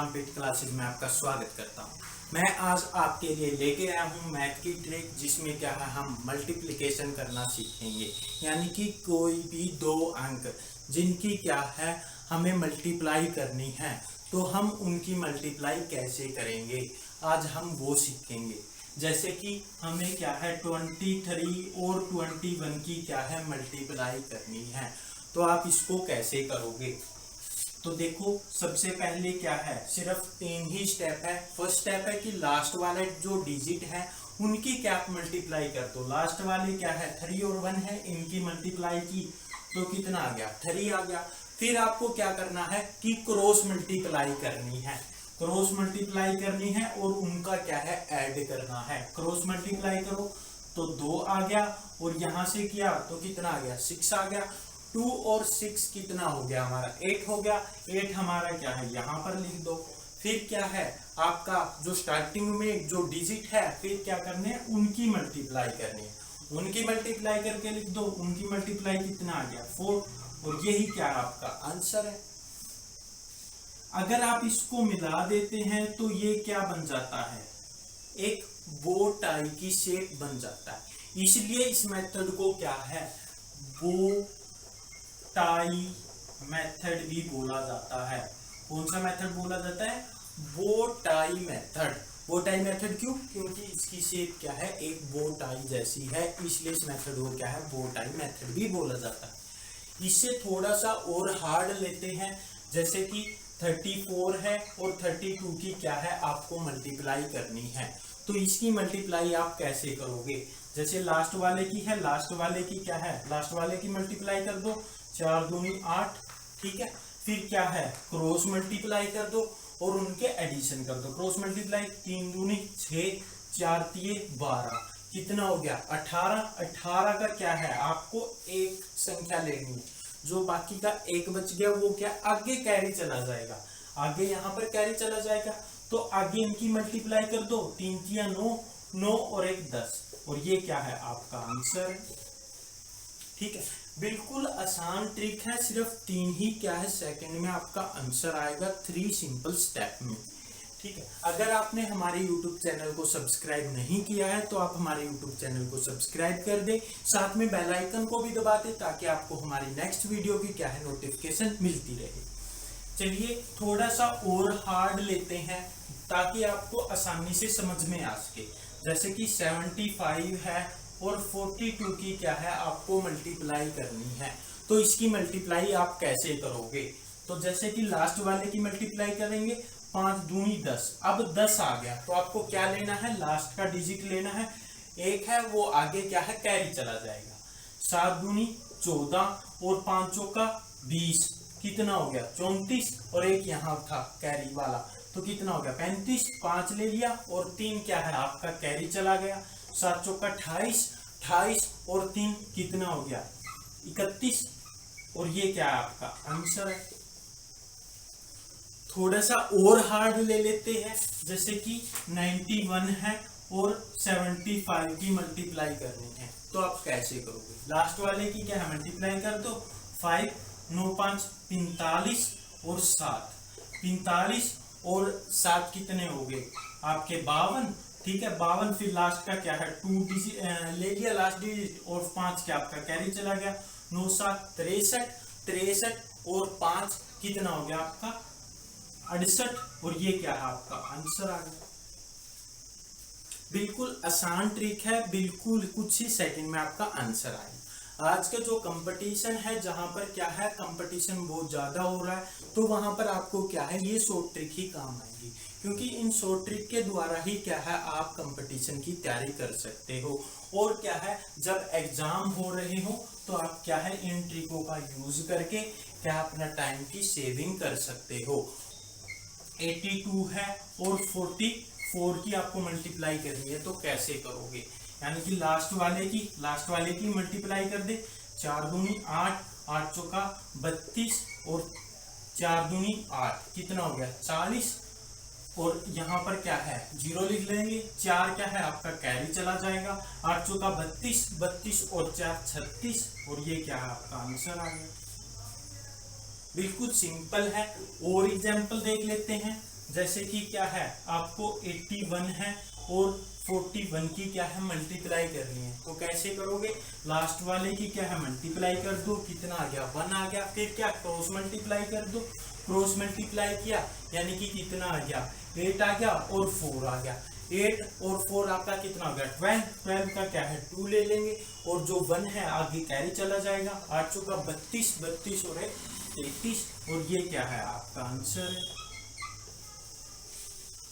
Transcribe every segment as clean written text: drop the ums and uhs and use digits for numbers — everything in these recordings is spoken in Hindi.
रामपेट क्लासेज में आपका स्वागत करता हूं। मैं आज आपके लिए लेके आया हूं मैथ की ट्रिक, जिसमें क्या है हम मल्टीप्लिकेशन करना सीखेंगे। यानी कि कोई भी दो अंक जिनकी क्या है हमें मल्टीप्लाई करनी है, तो हम उनकी मल्टीप्लाई कैसे करेंगे आज हम वो सीखेंगे। जैसे कि हमें क्या है 23 और 21 की क्या है मल्टीप्लाई करनी है, तो आप इसको कैसे करोगे। तो देखो सबसे पहले क्या है, सिर्फ 3 ही स्टेप है। फर्स्ट स्टेप है कि लास्ट वाले जो डिजिट है उनकी क्या आप मल्टीप्लाई कर दो। लास्ट वाले क्या है 3 और 1 है, इनकी मल्टीप्लाई की तो कितना आ गया 3 आ गया। फिर आपको क्या करना है कि क्रॉस मल्टीप्लाई करनी है, क्रॉस मल्टीप्लाई करनी है और उनका क्या है ऐड करना है। क्रॉस मल्टीप्लाई करो तो 2 आ गया और यहां से किया तो कितना आ गया 6 आ गया। 2 और 6 कितना हो गया हमारा 8 हो गया। 8 हमारा क्या है यहाँ पर लिख दो। फिर क्या है आपका जो स्टार्टिंग में जो डिजिट है फिर क्या करने हैं उनकी मल्टीप्लाई करनी है, उनकी मल्टीप्लाई करके लिख दो। उनकी मल्टीप्लाई कितना आ गया 4 और यही क्या है आपका आंसर है। अगर आप इसको मिला देते हैं तो ये क्या बन जाता है, एक बो टाई की शेप बन जाता है। इसलिए इस मेथड को क्या है बो टाई मेथड भी बोला जाता है। कौन सा मेथड बोला जाता है, बो टाई मेथड। बो टाई मेथड क्यों, क्योंकि इसकी शेप क्या है एक बो टाई जैसी है, इसलिए इस मेथड को क्या है बो टाई मेथड भी बोला जाता है। इससे थोड़ा सा और हार्ड लेते हैं, जैसे कि 34 है और 32 की क्या है आपको मल्टीप्लाई करनी है, तो इसकी मल्टीप्लाई आप कैसे करोगे। जैसे लास्ट वाले की है, लास्ट वाले की क्या है, लास्ट वाले की मल्टीप्लाई कर दो, 4 दूनी 8, ठीक है। फिर क्या है क्रॉस मल्टीप्लाई कर दो और उनके एडिशन कर दो। क्रॉस मल्टीप्लाई 3 दूनी 6, 4 तिये 12, कितना हो गया 18। 18 का क्या है आपको एक संख्या लेनी है, जो बाकी का एक बच गया वो क्या आगे कैरी चला जाएगा, आगे यहाँ पर कैरी चला जाएगा, तो आगे इनकी मल्टीप्लाई कर दो। 3 तिया 9, 9 और 1 10 और ये क्या है आपका आंसर। ठीक है, बिल्कुल आसान ट्रिक है, सिर्फ 3 ही क्या है सेकंड में आपका आंसर आएगा 3 सिंपल स्टेप में। ठीक है, अगर आपने हमारे YouTube चैनल को सब्सक्राइब नहीं किया है तो आप हमारे YouTube चैनल को सब्सक्राइब कर दे, साथ में बेल आइकन को भी दबा दे ताकि आपको हमारी नेक्स्ट वीडियो की क्या है नोटिफिकेशन मिलती रहे। चलिए थोड़ा सा और हार्ड लेते हैं ताकि आपको आसानी से समझ में आ सके। जैसे कि 75 है और 42 की क्या है आपको मल्टीप्लाई करनी है, तो इसकी मल्टीप्लाई आप कैसे करोगे। तो जैसे कि लास्ट वाले की मल्टीप्लाई करेंगे, 5 दूनी 10, अब 10 आ गया तो आपको क्या लेना है लास्ट का डिजिट लेना है, एक है वो आगे क्या है कैरी चला जाएगा। 7 दूनी 14 और 5 चौका 20, कितना हो गया 34 और एक यहाँ था कैरी वाला तो कितना हो गया 35, 5 ले लिया और 3 क्या है आपका कैरी चला गया। 7 चौका 28, 28 और 3 कितना हो गया 31 और ये क्या है आपका आंसर है। थोड़ा सा और हार्ड ले लेते हैं, जैसे कि 91 है और 75 की मल्टीप्लाई करनी है, तो आप कैसे करोगे। लास्ट वाले की क्या है मल्टीप्लाई कर दो, 5 9 5 45 और 7, 45 और 7 कितने हो गए आपके 52, ठीक है 52। फिर लास्ट का क्या है 2 डिजिट ले लिया लास्ट डिजिट और 5 क्या आपका कैरी चला गया। 9 7 63, 63 और 5 कितना हो गया आपका 68 और ये क्या है आपका आंसर आ गया। बिल्कुल आसान ट्रिक है, बिल्कुल कुछ ही सेकंड में आपका आंसर आएगा। आज का जो कंपटीशन है जहां पर क्या है कंपटीशन बहुत ज्यादा हो रहा है, तो वहां पर आपको क्या है ये शॉर्ट ट्रिक ही काम आएगी, क्योंकि इन शॉर्ट ट्रिक के द्वारा ही क्या है आप कंपटीशन की तैयारी कर सकते हो। और क्या है जब एग्जाम हो रहे हो तो आप क्या है इन ट्रिकों का यूज करके क्या अपना टाइम की सेविंग कर सकते हो। 82 है और 44 की आपको मल्टीप्लाई करनी है, तो कैसे करोगे। यानी कि लास्ट वाले की मल्टीप्लाई कर दे, 4 दूनी 8, 8 चौका 32 और 4 दूनी 8 कितना हो गया 40 और यहाँ पर क्या है 0 लिख लेंगे। 4 क्या है आपका कैरी चला जाएगा, 8 चौका 32, 32 और 4 36 और ये क्या है आपका आंसर आ गया। बिल्कुल सिंपल है। और एग्जाम्पल देख लेते हैं। जैसे कि क्या है, आपको 81 है और 41 की क्या है मल्टीप्लाई करनी है, तो कैसे करोगे, लास्ट वाले की क्या है मल्टीप्लाई कर दो, कितना आ गया 1 आ गया, फिर क्या क्रॉस मल्टीप्लाई कर दो, क्रॉस मल्टीप्लाई किया यानी कि कितना आ गया 8 आ गया और 4 आ गया, 8 और 4 आपका कितना हो गया 12, 12 का क्या है 2 ले लेंगे और जो 1 है आगे कैरी चला जाएगा, 8 चौका 32, 32 और 33 और ये क्या है आपका आंसर है।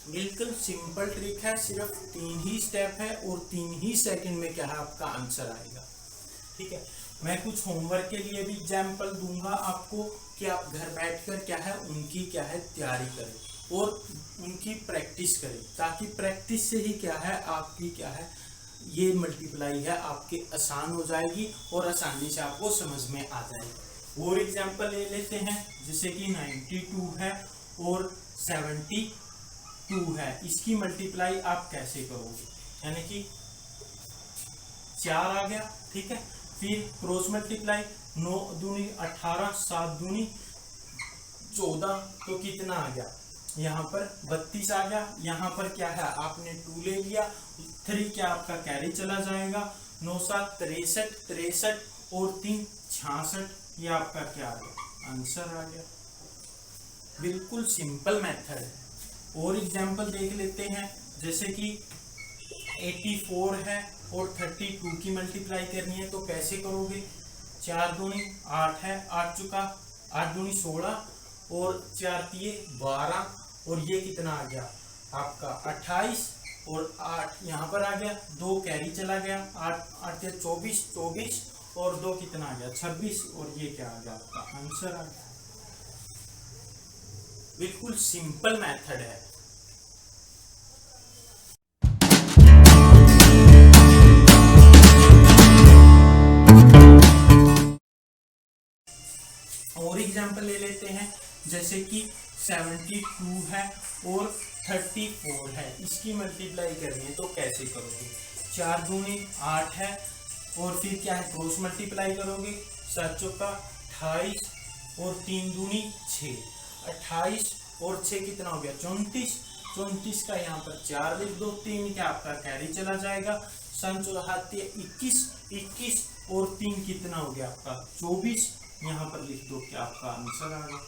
बिल्कुल सिंपल ट्रिक है, सिर्फ 3 ही स्टेप है और 3 ही सेकंड में क्या है आपका आंसर आएगा। ठीक है, मैं कुछ होमवर्क के लिए भी एग्जाम्पल दूंगा आपको कि आप घर बैठकर क्या है उनकी क्या है तैयारी करें और उनकी प्रैक्टिस करें, ताकि प्रैक्टिस से ही क्या है आपकी क्या है ये मल्टीप्लाई है आपके आसान हो जाएगी और आसानी से आपको समझ में आ जाएगी। और एग्जाम्पल ले लेते हैं, जैसे कि 92 है और 72 है, इसकी मल्टीप्लाई आप कैसे करोगे, यानी कि 4 आ गया, ठीक है, फिर क्रॉस मल्टीप्लाई 9 दूनी 18, 7 दूनी 14, तो कितना आ गया यहाँ पर 32 आ गया, यहाँ पर क्या है आपने 2 ले लिया, 3 क्या आपका कैरी चला जाएगा, 9 7 63, 63 और 3 66, ये आपका क्या आ गया आंसर आ गया। बिल्कुल सिंपल मेथड है। और एग्जाम्पल देख लेते हैं, जैसे कि 84 है और 32 की मल्टीप्लाई करनी है, तो कैसे करोगे, 4 दूनी 8 है, 8 चुका 8 दूनी 16 और 4 तिये 12 और ये कितना आ गया आपका 28 और 8 यहाँ पर आ गया, 2 कैरी चला गया, 8 8 24 24 और 2 कितना आ गया 26 और ये क्या आ गया आपका आंसर आ गया। बिल्कुल सिंपल मेथड है। और एग्जाम्पल ले लेते हैं, जैसे कि 72 है और 34 है, इसकी मल्टीप्लाई करनी है, तो कैसे करोगे, 4 दूनी 8 है और फिर क्या है क्रॉस मल्टीप्लाई करोगे, 7 चौका 28 और 3 दूनी 6, 28 और 6 कितना हो गया 34, 34 का यहाँ पर 4 लिख दो, 3 क्या आपका कैरी चला जाएगा, 7 21, 21 और 3 कितना हो गया आपका 24, यहाँ पर लिख दो क्या आपका आंसर आ गया,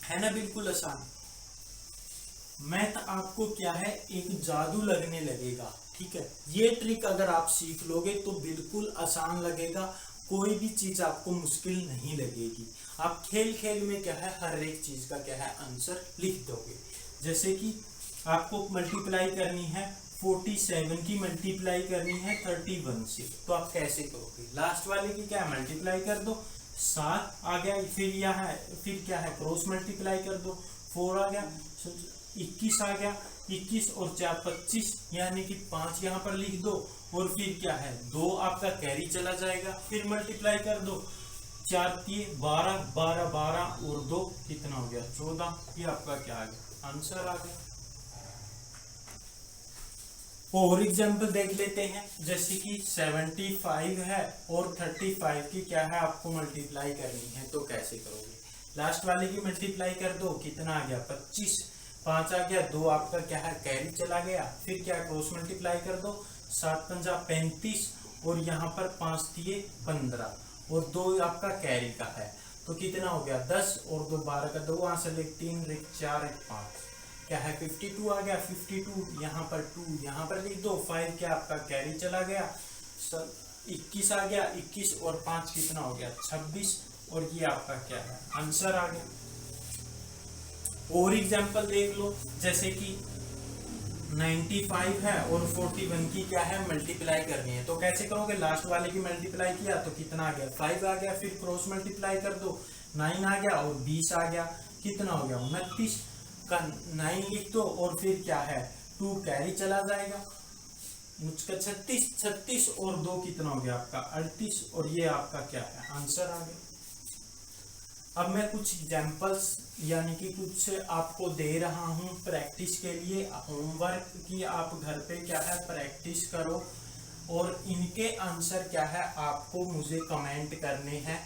है ना, बिल्कुल आसान। मैथ आपको क्या है एक जादू लगने लगेगा, ठीक है, ये ट्रिक अगर आप सीख लोगे तो बिल्कुल आसान लगेगा, कोई भी चीज आपको मुश्किल नहीं लगेगी, आप खेल खेल में क्या है हर एक चीज का क्या है आंसर लिख दोगे। जैसे कि आपको मल्टीप्लाई करनी है 47 की मल्टीप्लाई करनी है 31 से, तो आप कैसे करोगे, लास्ट वाले की क्या है मल्टीप्लाई कर दो, 7 आ गया, फिर यहाँ फिर क्या है क्रॉस मल्टीप्लाई कर दो, 4 आ गया, 21 आ गया, 21 और 4 25 यानी कि 5 यहाँ पर लिख दो और फिर क्या है 2 आपका कैरी चला जाएगा, फिर मल्टीप्लाई कर दो, 4 तिये 12, 12 12 और 2 कितना हो गया 14, ये आपका क्या आ गया आंसर आ गया। और एग्जाम्पल देख लेते हैं, जैसे कि 75 है और 35 की क्या है आपको मल्टीप्लाई करनी है, तो कैसे करोगे, लास्ट वाले की मल्टीप्लाई कर दो, कितना आ गया 25, 5 आ गया, 2 आपका क्या है कैरी चला गया, फिर क्या क्रॉस मल्टीप्लाई कर दो, 7 पंजा 35 और यहाँ पर 5 तिये 15 और 2 आपका कैरी का है, तो कितना हो गया 10 और 2 12 का 2 वहां से 3 4 5 क्या है 52 आ गया, 52 यहाँ पर 2 यहाँ पर लिख दो, 5 क्या आपका कैरी चला गया, 21 आ गया, 21 और 5 कितना हो गया 26 और ये आपका क्या है आंसर आ गया। और एग्जांपल देख लो, जैसे कि 95 है और 41 की क्या है मल्टीप्लाई करनी है, तो कैसे करोगे, लास्ट वाले की मल्टीप्लाई किया तो कितना आ गया 5 आ गया, फिर क्रॉस मल्टीप्लाई कर दो 9 आ गया और 20 आ गया, कितना हो गया 29 का 9 लिख दो और फिर क्या है 2 कैरी चला जाएगा, मुझका 36 36 और 2 कितना हो गया आपका 38 और ये आपका क्या है आंसर आ गया। अब मैं कुछ एग्जांपल्स यानी कि कुछ आपको दे रहा हूं प्रैक्टिस के लिए, होमवर्क की आप घर पे क्या है प्रैक्टिस करो और इनके आंसर क्या है आपको मुझे कमेंट करने हैं,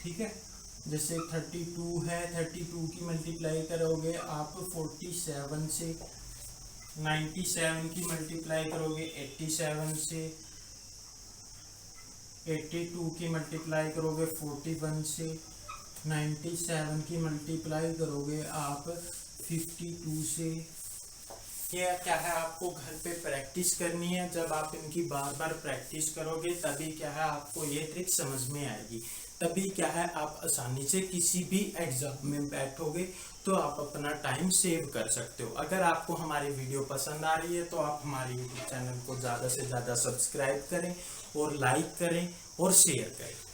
ठीक है। जैसे 32 है, 32 की मल्टीप्लाई करोगे आप 47 से, 97 की मल्टीप्लाई करोगे 87 से, 82 की मल्टीप्लाई करोगे 41 से, 97 की मल्टीप्लाई करोगे आप 52 से। ये क्या है, आपको घर पे प्रैक्टिस करनी है। जब आप इनकी बार बार प्रैक्टिस करोगे तभी क्या है आपको ये ट्रिक समझ में आएगी, तभी क्या है आप आसानी से किसी भी एग्जाम में बैठोगे तो आप अपना टाइम सेव कर सकते हो। अगर आपको हमारी वीडियो पसंद आ रही है तो आप हमारे यूट्यूब चैनल को ज़्यादा से ज़्यादा सब्सक्राइब करें और लाइक करें और शेयर करें।